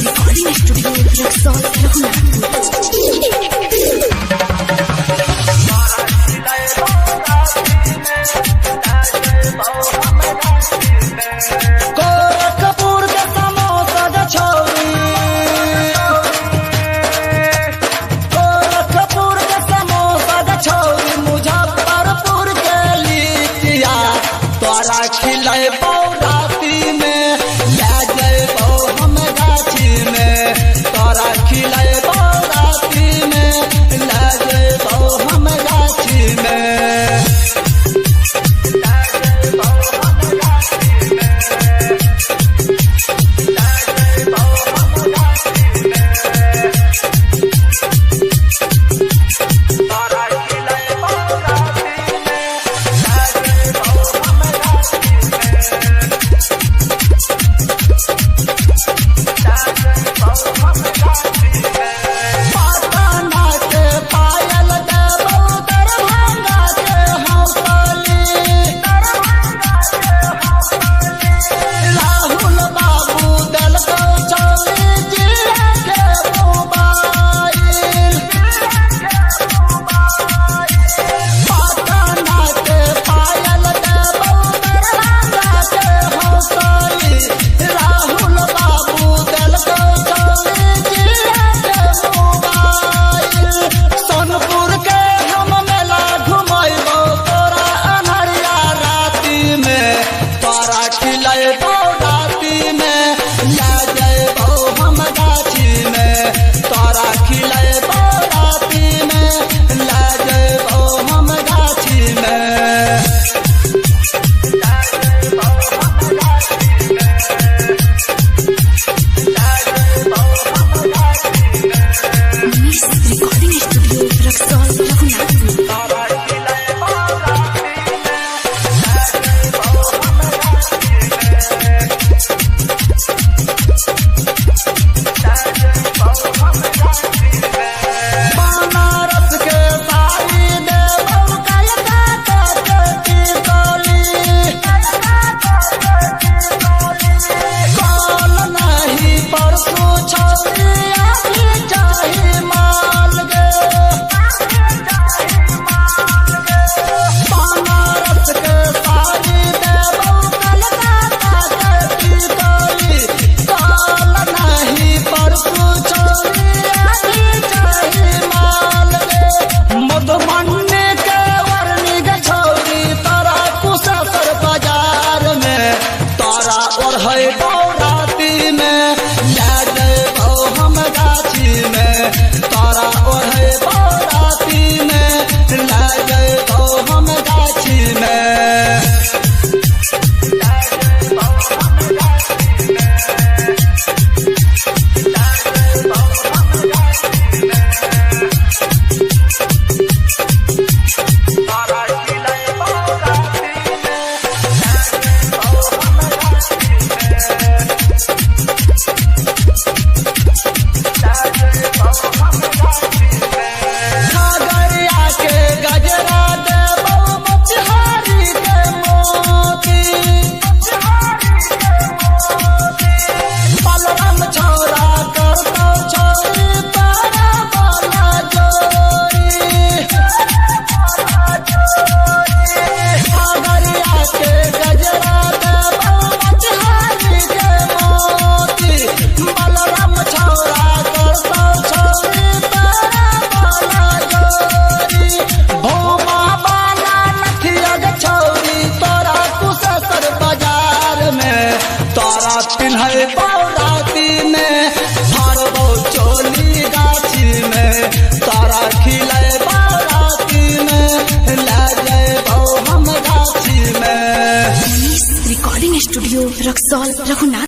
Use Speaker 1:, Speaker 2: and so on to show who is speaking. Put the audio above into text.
Speaker 1: Recording Studio Rexall
Speaker 2: Gorakhpur के समोसा द छौरी, गोरखपुर के समोसा द छौरी, मुजफ्फरपुर के लिट्टिया तोरा खिलेबौ राती में, ले जइबौ हम गाछी में, तोरा खिलेबौ राती में, ले जइबौ हम गाछी में।
Speaker 1: Recording Studio Rexall
Speaker 2: बनारस के साड़ी देबौ कलकत्ता के टिकोली, कल नहीं परसू छौरी आबी चाही माल गे। बनारस के साड़ी देबौ कलकत्ता के टिकोली, कल नहीं परसू छौरी आबी चाही माल गे। मधुबनी के वर्णी गे छौरी, तोरा कुशेश्वर बाजार में, तोरा ओढ़ैबौ राती में, ले जइबौ हम गाछी में, तोरा ओढ़ैबौ राती में, ले जइबौ हम गाछी में। खगड़िया के गजरा देबौ मोतिहारी के मोती, बलराम छौरा करतौ छौरी तोरा वाला जोड़ी। खगड़िया के गजरा देबौ मोतिहारी के मोती, बलराम छौरा करतौ छौरी तोरा वाला जोड़ी। भोमा वाला नथिया गे छौरी, तोरा कुशेश्वर बाजार में, तोरा पिन्हैबौ राती में, भरबौ चोली गाछी में, तोरा खिलेबौ राती में, ले जइबौ हम गाछी में।
Speaker 1: Recording Studio Rexall Raghunath